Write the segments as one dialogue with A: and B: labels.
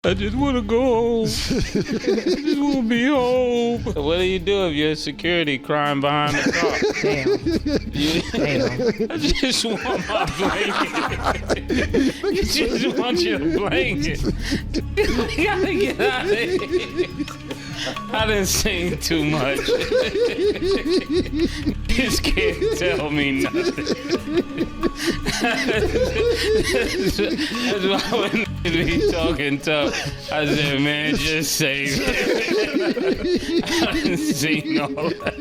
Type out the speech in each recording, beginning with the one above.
A: I just want to go home. I just want to be home. What do you do if you're security crying behind the car? Damn. I just want my blanket. You just want your blanket. You gotta get out of here. I didn't sing too much. This can't tell me nothing. That's why when be talking tough, I said, man, just save it. I didn't sing all that.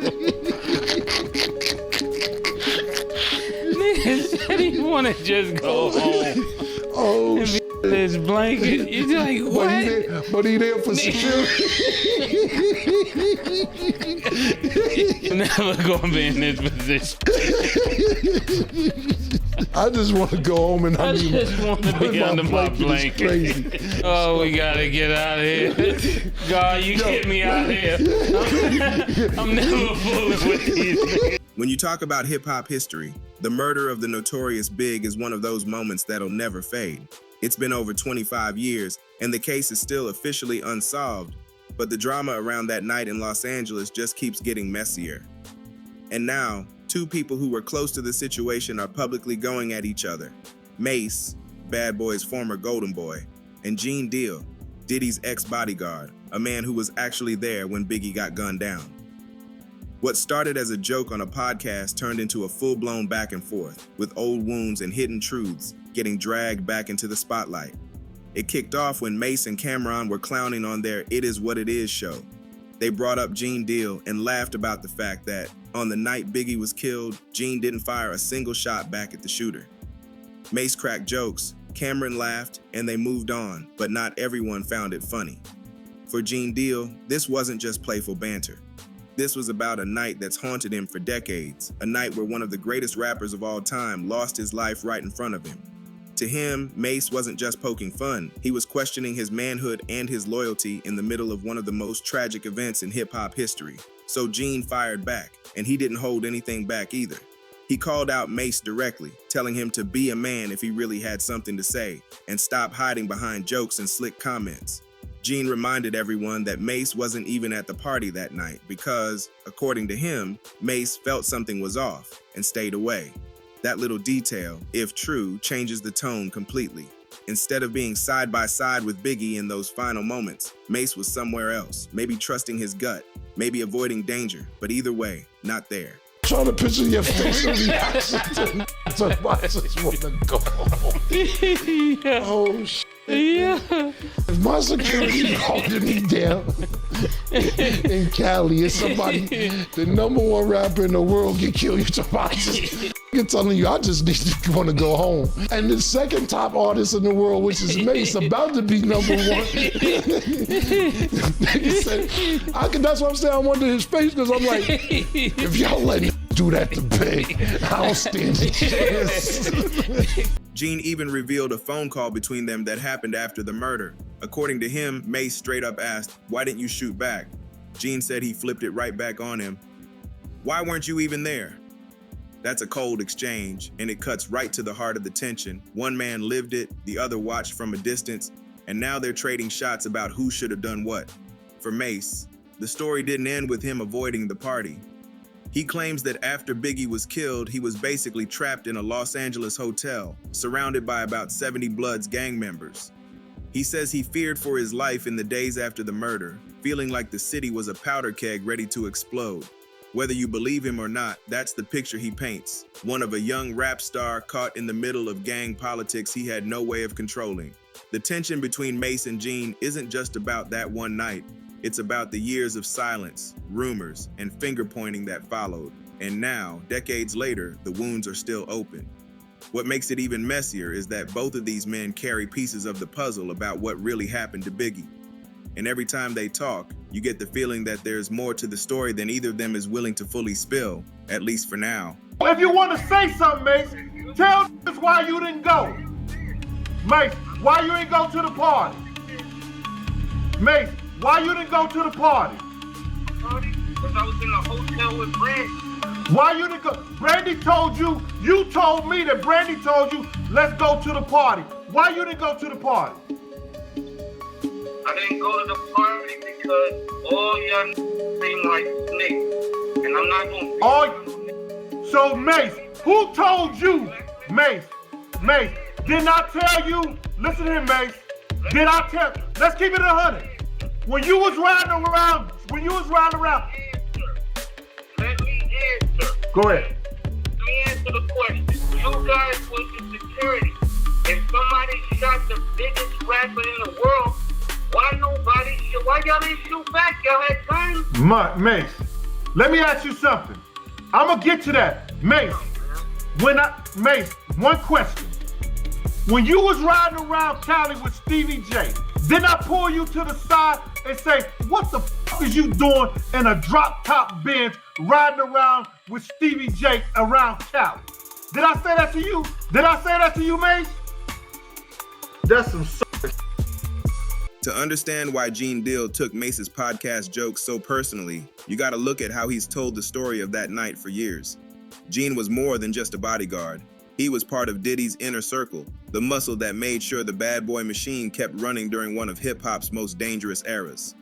A: Nigga said he want to just go home.
B: Oh,
A: shit. This blanket. You're like, what?
B: But he there for security.
A: I'm never going to be in this position.
B: I just want to go home and
A: I just want to be under my blanket. Oh, we got to get out of here. God, you get me out of here. I'm never fooling with these niggas.
C: When you talk about hip-hop history, the murder of the notorious Big is one of those moments that'll never fade. It's been over 25 years, and the case is still officially unsolved, but the drama around that night in Los Angeles just keeps getting messier. And now, two people who were close to the situation are publicly going at each other. Mase, Bad Boy's former golden boy, and Gene Deal, Diddy's ex-bodyguard, a man who was actually there when Biggie got gunned down. What started as a joke on a podcast turned into a full-blown back and forth, with old wounds and hidden truths getting dragged back into the spotlight. It kicked off when Mase and Cameron were clowning on their It Is What It Is show. They brought up Gene Deal and laughed about the fact that on the night Biggie was killed, Gene didn't fire a single shot back at the shooter. Mase cracked jokes, Cameron laughed, and they moved on, but not everyone found it funny. For Gene Deal, this wasn't just playful banter. This was about a night that's haunted him for decades, a night where one of the greatest rappers of all time lost his life right in front of him. To him, Mase wasn't just poking fun, he was questioning his manhood and his loyalty in the middle of one of the most tragic events in hip-hop history. So Gene fired back, and he didn't hold anything back either. He called out Mase directly, telling him to be a man if he really had something to say, and stop hiding behind jokes and slick comments. Gene reminded everyone that Mase wasn't even at the party that night because, according to him, Mase felt something was off and stayed away. That little detail, if true, changes the tone completely. Instead of being side by side with Biggie in those final moments, Mase was somewhere else, maybe trusting his gut, maybe avoiding danger, but either way, not there.
B: Trying to picture your facial reaction to I just want to go home.
A: Yeah.
B: Oh, shit.
A: Yeah.
B: If my security holding me down in Cali, it's somebody, the #1 rapper in the world get killed, you're telling you, I just need to want to go home. And the second top artist in the world, which is Mase, about to be #1. That's what I'm saying. I wonder his face because I'm like, if y'all let me do that to Big, I don't stand a chance.
C: Gene even revealed a phone call between them that happened after the murder. According to him, Mase straight up asked, "Why didn't you shoot back?" Gene said he flipped it right back on him. "Why weren't you even there?" That's a cold exchange, and it cuts right to the heart of the tension. One man lived it, the other watched from a distance, and now they're trading shots about who should have done what. For Mase, the story didn't end with him avoiding the party. He claims that after Biggie was killed, he was basically trapped in a Los Angeles hotel, surrounded by about 70 Bloods gang members. He says he feared for his life in the days after the murder, feeling like the city was a powder keg ready to explode. Whether you believe him or not, that's the picture he paints. One of a young rap star caught in the middle of gang politics he had no way of controlling. The tension between Mase and Gene isn't just about that one night. It's about the years of silence, rumors, and finger-pointing that followed. And now, decades later, the wounds are still open. What makes it even messier is that both of these men carry pieces of the puzzle about what really happened to Biggie. And every time they talk, you get the feeling that there's more to the story than either of them is willing to fully spill, at least for now.
D: If you want to say something, Mase, tell us why you didn't go. Mase, why you didn't go to the party? Mase, why you didn't go to the party?
E: Because I was in a hotel with Brandy.
D: Why you didn't go? Brandy told you, you told me that Brandy told you, let's go to the party. Why you didn't go to the party?
E: I didn't go to the party because all y'all seem like snakes. And I'm not going to...
D: So, Mase, who told you, Mase, didn't I tell you, listen to him, Mase, let's keep it 100. When you was riding around,
E: Let me answer.
D: Go ahead.
E: Let me answer the question. You guys went to security. If somebody shot the biggest rapper in the world, why y'all didn't shoot back? Y'all had guns?
D: Mase, let me ask you something. I'm gonna get to that. Mase, one question. When you was riding around Cali with Stevie J, didn't I pull you to the side and say, what the fuck is you doing in a drop top Benz riding around with Stevie J around Cali? Did I say that to you? Mase? That's some
C: To understand why Gene Deal took Mase's podcast jokes so personally, you gotta look at how he's told the story of that night for years. Gene was more than just a bodyguard. He was part of Diddy's inner circle, the muscle that made sure the bad boy machine kept running during one of hip-hop's most dangerous eras.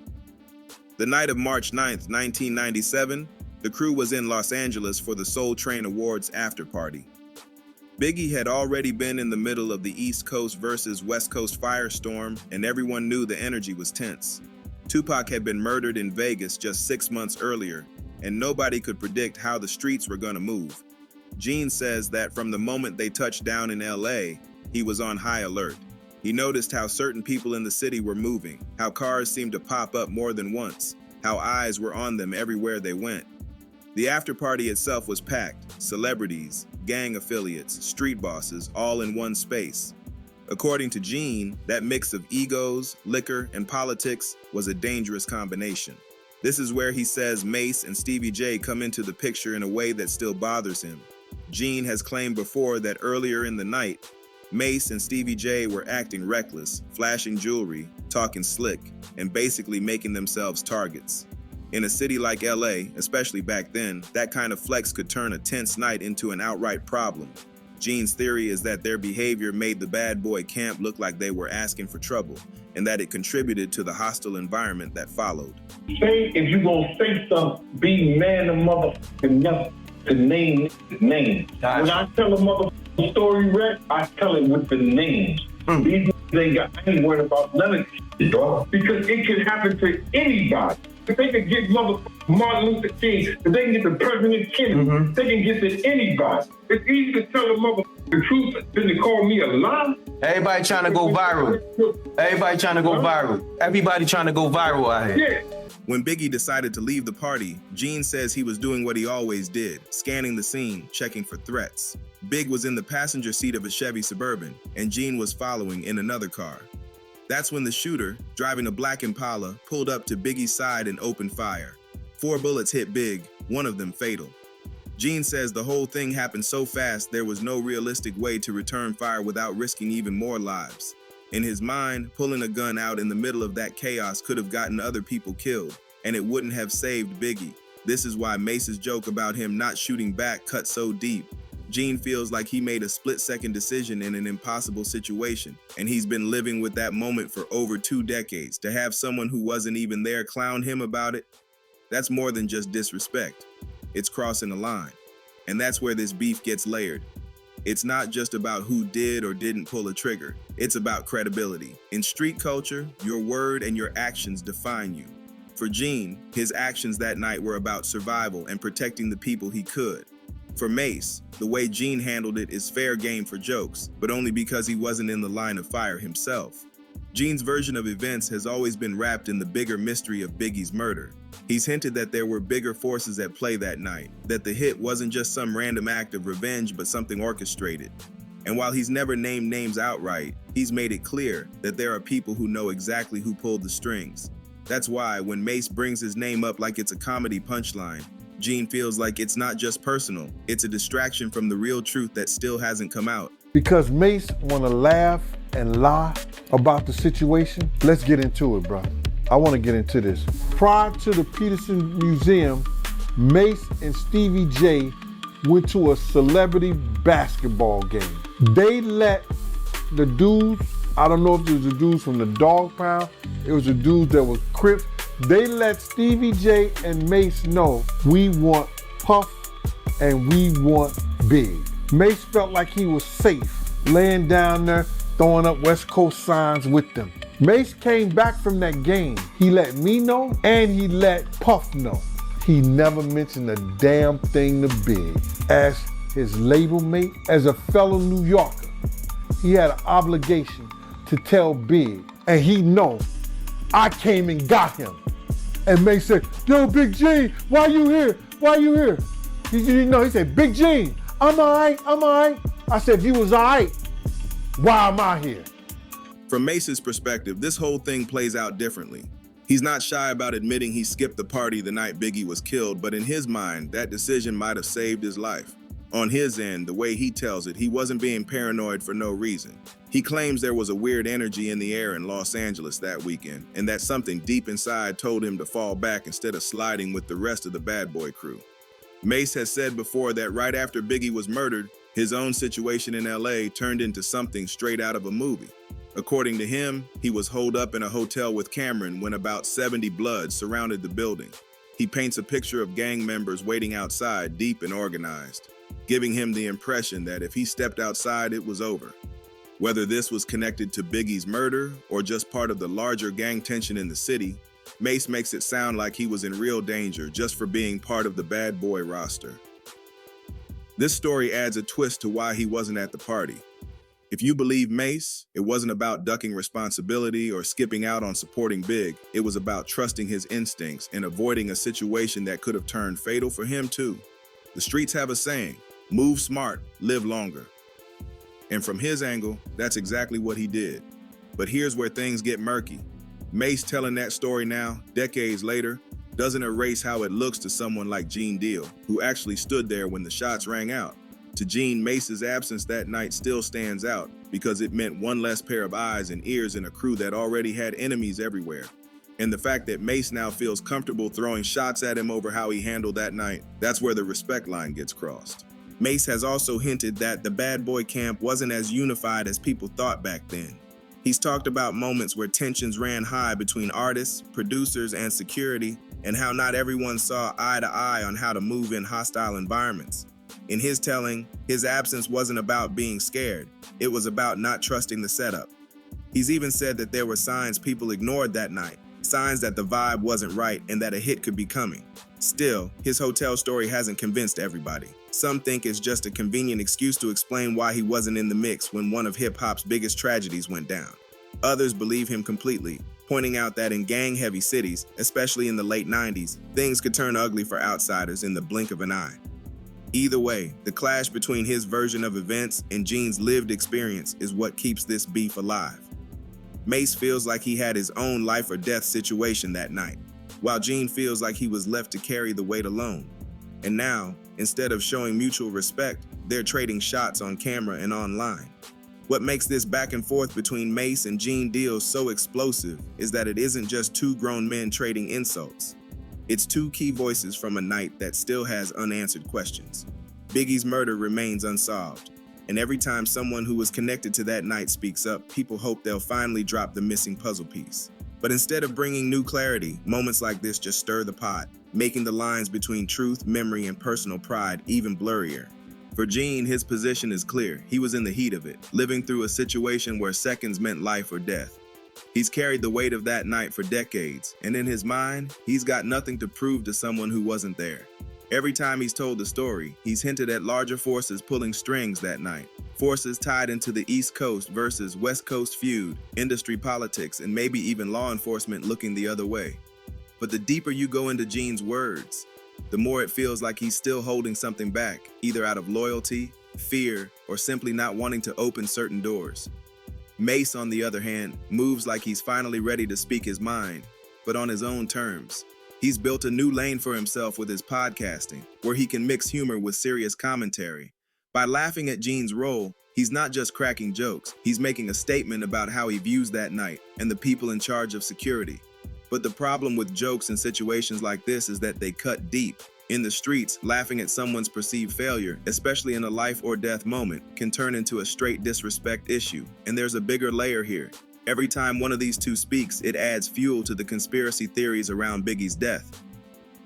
C: The night of March 9th, 1997, the crew was in Los Angeles for the Soul Train Awards after party. Biggie had already been in the middle of the East Coast versus West Coast firestorm, and everyone knew the energy was tense. Tupac had been murdered in Vegas just 6 months earlier, and nobody could predict how the streets were gonna move. Gene says that from the moment they touched down in LA, he was on high alert. He noticed how certain people in the city were moving, how cars seemed to pop up more than once, how eyes were on them everywhere they went. The after party itself was packed, celebrities, gang affiliates, street bosses, all in one space. According to Gene, that mix of egos, liquor, and politics was a dangerous combination. This is where he says Mase and Stevie J come into the picture in a way that still bothers him. Gene has claimed before that earlier in the night, Mase and Stevie J were acting reckless, flashing jewelry, talking slick, and basically making themselves targets. In a city like LA, especially back then, that kind of flex could turn a tense night into an outright problem. Gene's theory is that their behavior made the bad boy camp look like they were asking for trouble, and that it contributed to the hostile environment that followed.
F: Say, if you gonna say something, be man of motherfucking nothing to name names. When I tell a motherfucking story, Rex, I tell it with the names. These I ain't worried about none of this, dog, because it can happen to anybody. If they can get Martin Luther King, if they can get the President Kennedy, they can get to anybody. It's easy to tell a motherfucker the truth than to call me a lie.
G: Everybody trying to go viral. Everybody trying to go viral. Everybody trying to go viral out here.
F: Yeah.
C: When Biggie decided to leave the party, Gene says he was doing what he always did, scanning the scene, checking for threats. Big was in the passenger seat of a Chevy Suburban, and Gene was following in another car. That's when the shooter, driving a black Impala, pulled up to Biggie's side and opened fire. 4 bullets hit Big, one of them fatal. Gene says the whole thing happened so fast there was no realistic way to return fire without risking even more lives. In his mind, pulling a gun out in the middle of that chaos could have gotten other people killed, and it wouldn't have saved Biggie. This is why Mase's joke about him not shooting back cut so deep. Gene feels like he made a split-second decision in an impossible situation, and he's been living with that moment for over 2 decades. To have someone who wasn't even there clown him about it, that's more than just disrespect. It's crossing a line. And that's where this beef gets layered. It's not just about who did or didn't pull a trigger. It's about credibility. In street culture, your word and your actions define you. For Gene, his actions that night were about survival and protecting the people he could. For Mase, the way Gene handled it is fair game for jokes, but only because he wasn't in the line of fire himself. Gene's version of events has always been wrapped in the bigger mystery of Biggie's murder. He's hinted that there were bigger forces at play that night, that the hit wasn't just some random act of revenge, but something orchestrated. And while he's never named names outright, he's made it clear that there are people who know exactly who pulled the strings. That's why when Mase brings his name up like it's a comedy punchline, Gene feels like it's not just personal, it's a distraction from the real truth that still hasn't come out.
B: Because Mase wanna laugh and lie about the situation, let's get into it, bro. I wanna get into this. Prior to the Peterson Museum, Mase and Stevie J went to a celebrity basketball game. They let the dudes
H: I don't know if it was the dudes from the Dog Pound. It was the dudes that was Crips. They let Stevie J and Mase know we want Puff and we want Big. Mase felt like he was safe, laying down there, throwing up West Coast signs with them. Mase came back from that game. He let me know and he let Puff know. He never mentioned a damn thing to Big. As his label mate, as a fellow New Yorker, he had an obligation to tell Big, and he know I came and got him. And Mase said, yo, Big Gene, why you here? Why you here? He said, Big Gene, I'm all right. I said, if you was all right, why am I here?
C: From Mase's perspective, this whole thing plays out differently. He's not shy about admitting he skipped the party the night Biggie was killed, but in his mind, that decision might have saved his life. On his end, the way he tells it, he wasn't being paranoid for no reason. He claims there was a weird energy in the air in Los Angeles that weekend, and that something deep inside told him to fall back instead of sliding with the rest of the Bad Boy crew. Mase has said before that right after Biggie was murdered, his own situation in LA turned into something straight out of a movie. According to him, he was holed up in a hotel with Cameron when about 70 Bloods surrounded the building. He paints a picture of gang members waiting outside, deep and organized, giving him the impression that if he stepped outside, it was over. Whether this was connected to Biggie's murder or just part of the larger gang tension in the city, Mase makes it sound like he was in real danger just for being part of the Bad Boy roster. This story adds a twist to why he wasn't at the party. If you believe Mase, it wasn't about ducking responsibility or skipping out on supporting Big. It was about trusting his instincts and avoiding a situation that could have turned fatal for him too. The streets have a saying, move smart, live longer. And from his angle, that's exactly what he did. But here's where things get murky. Mase telling that story now, decades later, doesn't erase how it looks to someone like Gene Deal, who actually stood there when the shots rang out. To Gene, Mase's absence that night still stands out because it meant one less pair of eyes and ears in a crew that already had enemies everywhere. And the fact that Mase now feels comfortable throwing shots at him over how he handled that night, that's where the respect line gets crossed. Mase has also hinted that the Bad Boy camp wasn't as unified as people thought back then. He's talked about moments where tensions ran high between artists, producers, and security, and how not everyone saw eye to eye on how to move in hostile environments. In his telling, his absence wasn't about being scared. It was about not trusting the setup. He's even said that there were signs people ignored that night, signs that the vibe wasn't right and that a hit could be coming. Still, his hotel story hasn't convinced everybody. Some think it's just a convenient excuse to explain why he wasn't in the mix when one of hip-hop's biggest tragedies went down. Others believe him completely, pointing out that in gang-heavy cities, especially in the late 90s, things could turn ugly for outsiders in the blink of an eye. Either way, the clash between his version of events and Gene's lived experience is what keeps this beef alive. Mase feels like he had his own life or death situation that night, while Gene feels like he was left to carry the weight alone. And now, instead of showing mutual respect, they're trading shots on camera and online. What makes this back and forth between Mase and Gene Deal so explosive is that it isn't just two grown men trading insults. It's two key voices from a night that still has unanswered questions. Biggie's murder remains unsolved, and every time someone who was connected to that night speaks up, people hope they'll finally drop the missing puzzle piece. But instead of bringing new clarity, moments like this just stir the pot, making the lines between truth, memory, and personal pride even blurrier. For Gene, his position is clear. He was in the heat of it, living through a situation where seconds meant life or death. He's carried the weight of that night for decades, and in his mind, he's got nothing to prove to someone who wasn't there. Every time he's told the story, he's hinted at larger forces pulling strings that night. Forces tied into the East Coast versus West Coast feud, industry politics, and maybe even law enforcement looking the other way. But the deeper you go into Gene's words, the more it feels like he's still holding something back, either out of loyalty, fear, or simply not wanting to open certain doors. Mase, on the other hand, moves like he's finally ready to speak his mind, but on his own terms. He's built a new lane for himself with his podcasting, where he can mix humor with serious commentary. By laughing at Gene's role, he's not just cracking jokes, he's making a statement about how he views that night and the people in charge of security. But the problem with jokes in situations like this is that they cut deep. In the streets, laughing at someone's perceived failure, especially in a life or death moment, can turn into a straight disrespect issue. And there's a bigger layer here. Every time one of these two speaks, it adds fuel to the conspiracy theories around Biggie's death.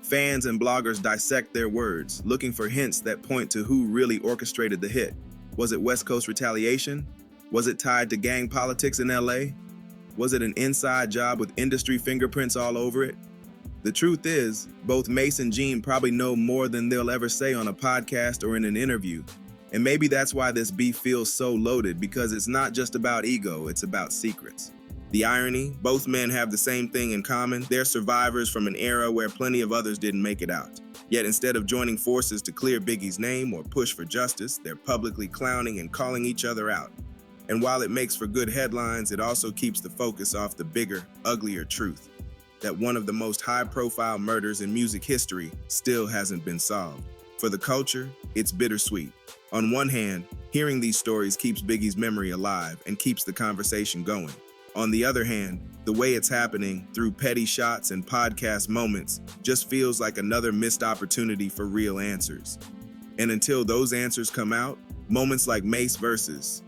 C: Fans and bloggers dissect their words, looking for hints that point to who really orchestrated the hit. Was it West Coast retaliation? Was it tied to gang politics in LA? Was it an inside job with industry fingerprints all over it? The truth is, both Mase and Gene probably know more than they'll ever say on a podcast or in an interview. And maybe that's why this beef feels so loaded, because it's not just about ego, it's about secrets. The irony, both men have the same thing in common. They're survivors from an era where plenty of others didn't make it out. Yet instead of joining forces to clear Biggie's name or push for justice, they're publicly clowning and calling each other out. And while it makes for good headlines, it also keeps the focus off the bigger, uglier truth. That one of the most high-profile murders in music history still hasn't been solved. For the culture, it's bittersweet. On one hand, hearing these stories keeps Biggie's memory alive and keeps the conversation going. On the other hand, the way it's happening, through petty shots and podcast moments, just feels like another missed opportunity for real answers. And until those answers come out, moments like Mase versus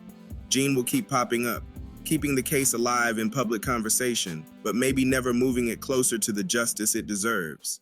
C: Gene will keep popping up, keeping the case alive in public conversation, but maybe never moving it closer to the justice it deserves.